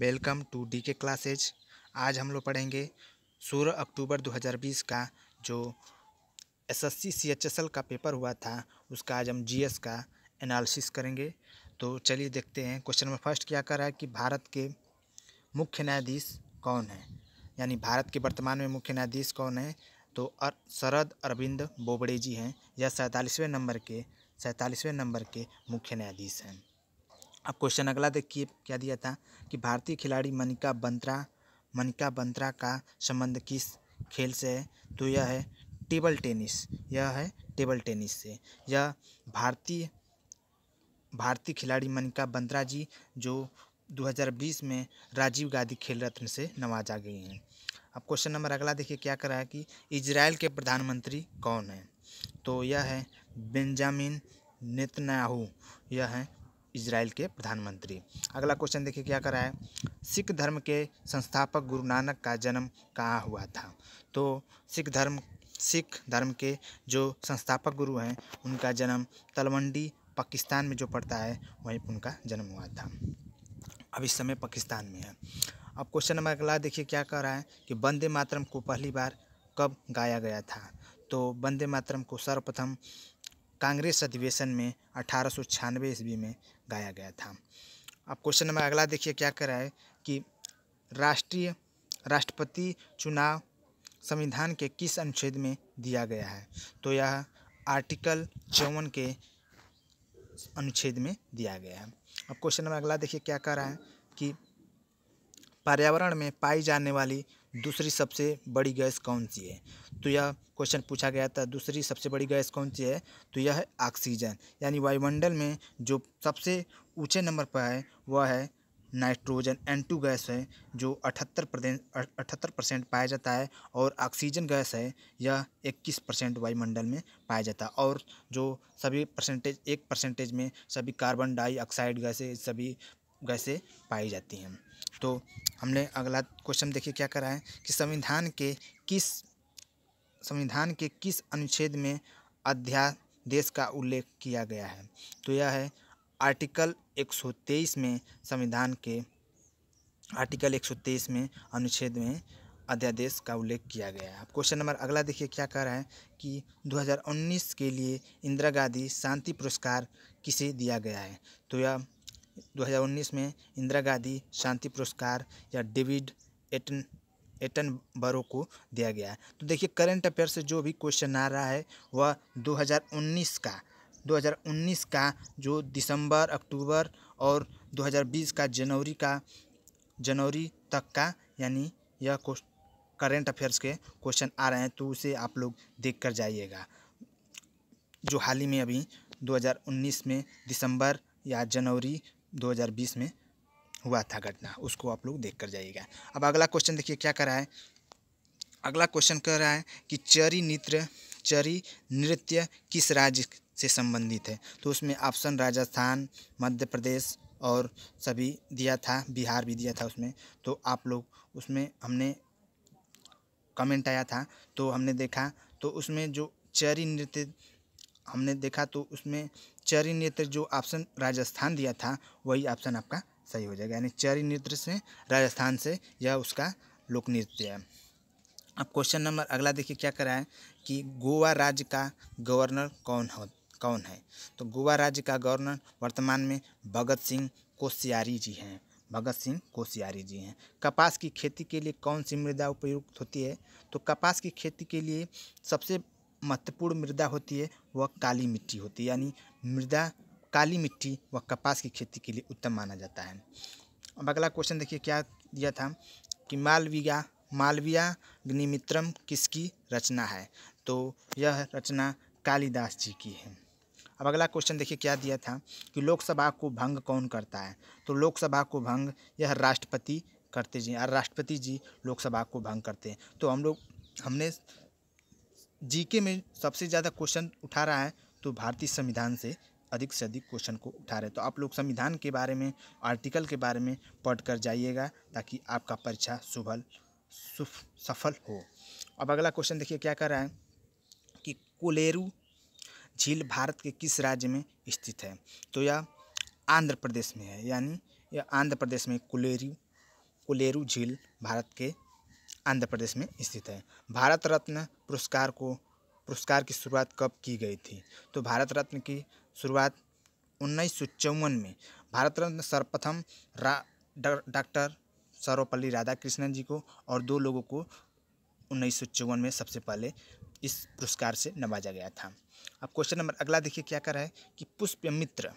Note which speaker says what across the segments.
Speaker 1: Welcome to DK classes. आज हम लोग पढ़ेंगे 16 अक्टूबर 2020 का जो एसएससी सीएचएसएल का पेपर हुआ था उसका आज हम जीएस का एनालिसिस करेंगे। तो चलिए देखते हैं। क्वेश्चन नंबर फर्स्ट क्या कर रहा है कि भारत के मुख्य न्यायाधीश कौन है, यानी भारत के वर्तमान में मुख्य न्यायाधीश कौन है। तो शरद अरविंद बोबड़े जी हैं। यह 47वें नंबर के मुख्य न्यायाधीश हैं। अब क्वेश्चन अगला देखिए क्या दिया था कि भारतीय खिलाड़ी मनिका बंत्रा का संबंध किस खेल से है। तो यह है टेबल टेनिस से। यह भारतीय खिलाड़ी मनिका बंत्रा जी जो 2020 में राजीव गांधी खेल रत्न से नवाजा गई हैं। अब क्वेश्चन नंबर अगला देखिए क्या कर रहा है कि इजराइल के प्रधानमंत्री कौन है। तो यह है बेंजामिन नेतन्याहू, यह है इजराइल के प्रधानमंत्री। अगला क्वेश्चन देखिए क्या कर रहा है, सिख धर्म के संस्थापक गुरु नानक का जन्म कहाँ हुआ था। तो सिख धर्म के जो संस्थापक गुरु हैं उनका जन्म तलवंडी पाकिस्तान में जो पड़ता है वहीं पर उनका जन्म हुआ था। अब इस समय पाकिस्तान में है। अब क्वेश्चन नंबर अगला देखिए क्या कर रहा है कि वंदे मातरम को पहली बार कब गाया गया था। तो वंदे मातरम को सर्वप्रथम कांग्रेस अधिवेशन में 1896 ईस्वी में गाया गया था। अब क्वेश्चन नंबर अगला देखिए क्या कर रहा है कि राष्ट्रपति चुनाव संविधान के किस अनुच्छेद में दिया गया है। तो यह आर्टिकल 54 के अनुच्छेद में दिया गया है। अब क्वेश्चन नंबर अगला देखिए क्या कर रहा है कि पर्यावरण में पाई जाने वाली दूसरी सबसे बड़ी गैस कौन सी है। तो यह क्वेश्चन पूछा गया था, दूसरी सबसे बड़ी गैस कौन सी है। तो यह है ऑक्सीजन, यानी वायुमंडल में जो सबसे ऊंचे नंबर पर है वह है नाइट्रोजन N2 गैस है जो 78% पाया जाता है, और ऑक्सीजन गैस है यह 21% वायुमंडल में पाया जाता है। और जो सभी 1% में सभी कार्बन डाइऑक्साइड गैसें सभी गैसें पाई जाती हैं। तो हमने अगला क्वेश्चन देखिए क्या करा है कि संविधान के किस अनुच्छेद में अध्यादेश का उल्लेख किया गया है। तो यह है आर्टिकल 123 में, संविधान के आर्टिकल 123 में अनुच्छेद में अध्यादेश का उल्लेख किया गया है। अब क्वेश्चन नंबर अगला देखिए क्या कह रहा है कि 2019 के लिए इंदिरा गांधी शांति पुरस्कार किसे दिया गया है। तो यह 2019 में इंदिरा गांधी शांति पुरस्कार या डेविड एटनबरो को दिया गया है। तो देखिए करंट अफेयर से जो भी क्वेश्चन आ रहा है वह 2019 का जो दिसंबर, अक्टूबर और 2020 का जनवरी तक का, यानी यह करंट अफेयर्स के क्वेश्चन आ रहे हैं। तो उसे आप लोग देख कर जाइएगा। जो हाल ही में अभी 2019 में दिसंबर या जनवरी 2020 में हुआ था घटना, उसको आप लोग देख कर जाइएगा। अब अगला क्वेश्चन देखिए क्या कर रहा है। अगला क्वेश्चन कह रहा है कि चरी नृत्य किस राज्य से संबंधित है। तो उसमें ऑप्शन राजस्थान, मध्य प्रदेश और सभी दिया था, बिहार भी दिया था उसमें। तो आप लोग उसमें हमने कमेंट आया था तो हमने देखा, तो उसमें जो चरी नृत्य हमने देखा तो उसमें चरी नृत्य जो ऑप्शन राजस्थान दिया था वही ऑप्शन आपका सही हो जाएगा, यानी चरी नृत्य से राजस्थान से यह उसका लोक नृत्य है। अब क्वेश्चन नंबर अगला देखिए क्या कर रहा है कि गोवा राज्य का गवर्नर कौन है। तो गोवा राज्य का गवर्नर वर्तमान में भगत सिंह कोश्यारी जी हैं। कपास की खेती के लिए कौन सी मृदा उपयुक्त होती है। तो कपास की खेती के लिए सबसे महत्वपूर्ण मृदा होती है वह काली मिट्टी होती है, यानी काली मिट्टी व कपास की खेती के लिए उत्तम माना जाता है। अब अगला क्वेश्चन देखिए क्या दिया था कि मालवियाग्निमित्रम किसकी रचना है। तो यह रचना कालिदास जी की है। अब अगला क्वेश्चन देखिए क्या दिया था कि लोकसभा को भंग कौन करता है। तो लोकसभा को भंग यह राष्ट्रपति करते जी, और राष्ट्रपति जी लोकसभा को भंग करते हैं। तो हमने जीके में सबसे ज़्यादा क्वेश्चन उठा रहा है तो भारतीय संविधान से अधिक क्वेश्चन को उठा रहे हैं। तो आप लोग संविधान के बारे में, आर्टिकल के बारे में पढ़ कर जाइएगा ताकि आपका परीक्षा सफल हो। अब अगला क्वेश्चन देखिए क्या कर रहा है कि कोलेरू झील भारत के किस राज्य में स्थित है। तो यह आंध्र प्रदेश में है, यानी यह आंध्र प्रदेश में कोलेरू कोलेरू झील भारत के आंध्र प्रदेश में स्थित है। भारत रत्न पुरस्कार की शुरुआत कब की गई थी? तो भारत रत्न की शुरुआत 1954 में भारत रत्न सर्वप्रथम डॉक्टर सर्वपल्ली राधाकृष्णन जी को और 2 लोगों को 1954 में सबसे पहले इस पुरस्कार से नवाजा गया था। अब क्वेश्चन नंबर अगला देखिए क्या कर रहा है कि पुष्यमित्र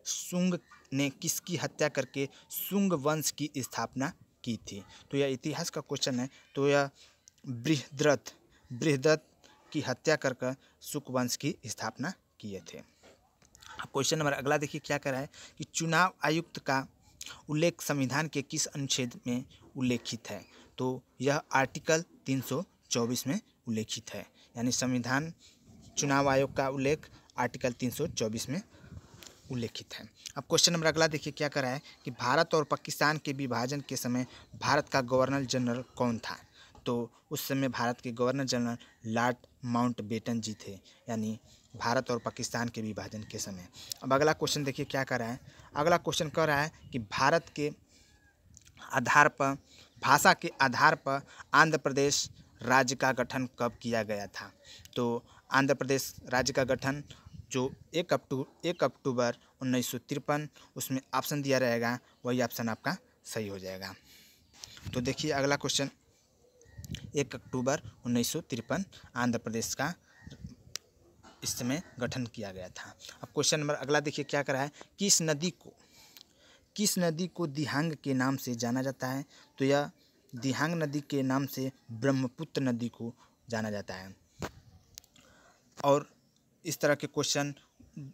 Speaker 1: शुंग ने किसकी हत्या करके शुंग वंश की स्थापना की थी? तो यह इतिहास का क्वेश्चन है। तो यह बृहद्रथ की हत्या कर शुंग वंश की स्थापना किए थे। अब क्वेश्चन नंबर अगला देखिए क्या कर रहा है कि चुनाव आयुक्त का उल्लेख संविधान के किस अनुच्छेद में उल्लेखित है? तो यह आर्टिकल 324 में उल्लेखित है, यानी संविधान चुनाव आयोग का उल्लेख आर्टिकल 324 में उल्लेखित है। अब क्वेश्चन नंबर अगला देखिए क्या कर रहा है कि भारत और पाकिस्तान के विभाजन के समय भारत का गवर्नर जनरल कौन था? तो उस समय भारत के गवर्नर जनरल लॉर्ड माउंटबेटन जी थे, यानी भारत और पाकिस्तान के विभाजन के समय। अब अगला क्वेश्चन देखिए क्या कर रहा है। अगला क्वेश्चन कह रहा है कि भारत के आधार पर भाषा के आधार पर आंध्र प्रदेश राज्य का गठन कब किया गया था? तो आंध्र प्रदेश राज्य का गठन जो 1 अक्टूबर 1953, उसमें ऑप्शन दिया रहेगा, वही ऑप्शन आपका सही हो जाएगा। तो देखिए अगला क्वेश्चन 1 अक्टूबर 1953 आंध्र प्रदेश का इस समय गठन किया गया था। अब क्वेश्चन नंबर अगला देखिए क्या कर रहा है, किस नदी को दिहांग के नाम से जाना जाता है? तो यह दिहांग नदी के नाम से ब्रह्मपुत्र नदी को जाना जाता है। और इस तरह के क्वेश्चन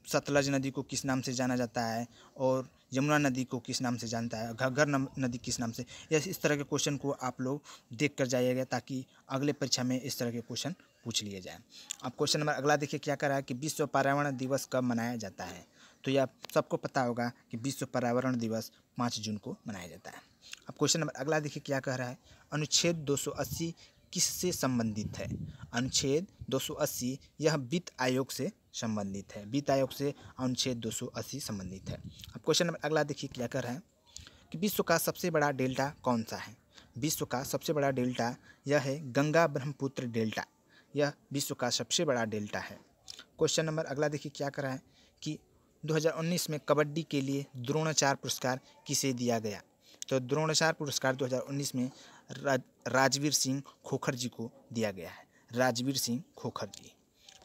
Speaker 1: सतलज नदी को किस नाम से जाना जाता है और यमुना नदी को किस नाम से जानता है, घग्गर नदी किस नाम से, इस तरह के क्वेश्चन को आप लोग देख कर जाइएगा ताकि अगले परीक्षा में इस तरह के क्वेश्चन पूछ लिए जाए। अब क्वेश्चन नंबर अगला देखिए क्या कर रहा है कि विश्व पर्यावरण दिवस कब मनाया जाता है? तो यह सबको पता होगा कि विश्व पर्यावरण दिवस 5 जून को मनाया जाता है। अब क्वेश्चन नंबर अगला देखिए क्या कह रहा है, अनुच्छेद 280 किससे संबंधित है? अनुच्छेद 280 यह वित्त आयोग से संबंधित है। वित्त आयोग से अनुच्छेद 280 संबंधित है। अब क्वेश्चन नंबर अगला देखिए क्या कर रहा है कि विश्व का सबसे बड़ा डेल्टा कौन सा है? विश्व का सबसे बड़ा डेल्टा यह है गंगा ब्रह्मपुत्र डेल्टा, यह विश्व का सबसे बड़ा डेल्टा है। क्वेश्चन नंबर अगला देखिए क्या कर रहा है कि 2019 में कबड्डी के लिए द्रोणाचार्य पुरस्कार किसे दिया गया? तो द्रोणाचार्य पुरस्कार 2019 में राजवीर सिंह खोखर जी को दिया गया है, राजवीर सिंह खोखर जी।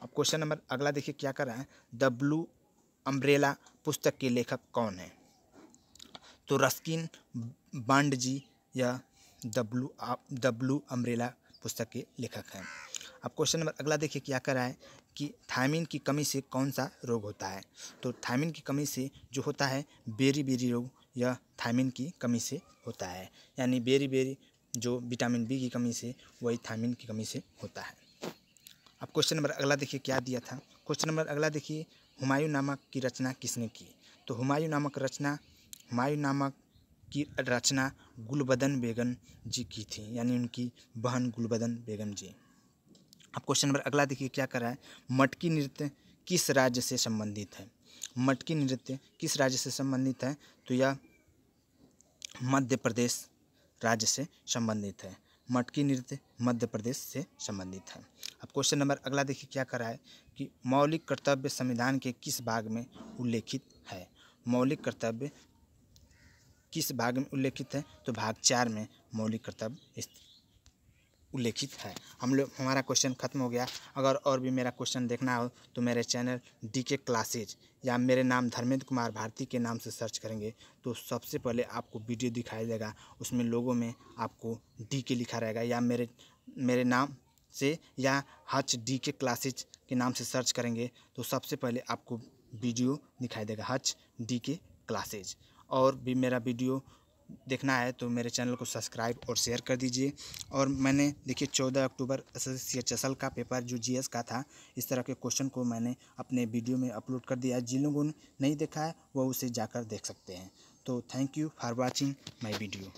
Speaker 1: अब क्वेश्चन नंबर अगला देखिए क्या कर रहा है, द ब्लू अम्ब्रेला पुस्तक के लेखक कौन है? तो रस्किन बॉन्ड जी या द ब्लू अम्ब्रेला पुस्तक के लेखक हैं। अब क्वेश्चन नंबर अगला देखिए क्या कर रहा है कि थायमिन की कमी से कौन सा रोग होता है? तो थायमिन की कमी से जो होता है बेरी रोग, यह थायमिन की कमी से होता है, यानी बेरी जो विटामिन बी की कमी से, वही थायमिन की कमी से होता है। अब क्वेश्चन नंबर अगला देखिए क्या दिया था। क्वेश्चन नंबर अगला देखिए, हुमायूं नामक की रचना किसने की? तो हुमायूं नामक की रचना गुलबदन बेगम जी की थी, यानी उनकी बहन गुलबदन बेगम जी। अब क्वेश्चन नंबर अगला देखिए क्या कर रहा है, मटकी नृत्य किस राज्य से संबंधित है? मटकी नृत्य किस राज्य से संबंधित है? तो यह मध्य प्रदेश राज्य से संबंधित है। मटकी नृत्य मध्य प्रदेश से संबंधित है। अब क्वेश्चन नंबर अगला देखिए क्या कर रहा है कि मौलिक कर्तव्य संविधान के किस भाग में उल्लेखित है? मौलिक कर्तव्य किस भाग में उल्लेखित है? तो भाग 4 में मौलिक कर्तव्य उल्लेखित है। हमारा क्वेश्चन खत्म हो गया। अगर और भी मेरा क्वेश्चन देखना हो तो मेरे चैनल DK क्लासेज या मेरे नाम धर्मेंद्र कुमार भारती के नाम से सर्च करेंगे तो सबसे पहले आपको वीडियो दिखाई देगा, उसमें लोगों में आपको DK लिखा रहेगा, या मेरे नाम से या DK क्लासेज के नाम से सर्च करेंगे तो सबसे पहले आपको वीडियो दिखाई देगा DK क्लासेज। और भी मेरा वीडियो देखना है तो मेरे चैनल को सब्सक्राइब और शेयर कर दीजिए। और मैंने देखिए 14 अक्टूबर CHSL का पेपर जो GS का था, इस तरह के क्वेश्चन को मैंने अपने वीडियो में अपलोड कर दिया है। जिन लोगों ने नहीं देखा है वो उसे जाकर देख सकते हैं। तो thank you for watching my video.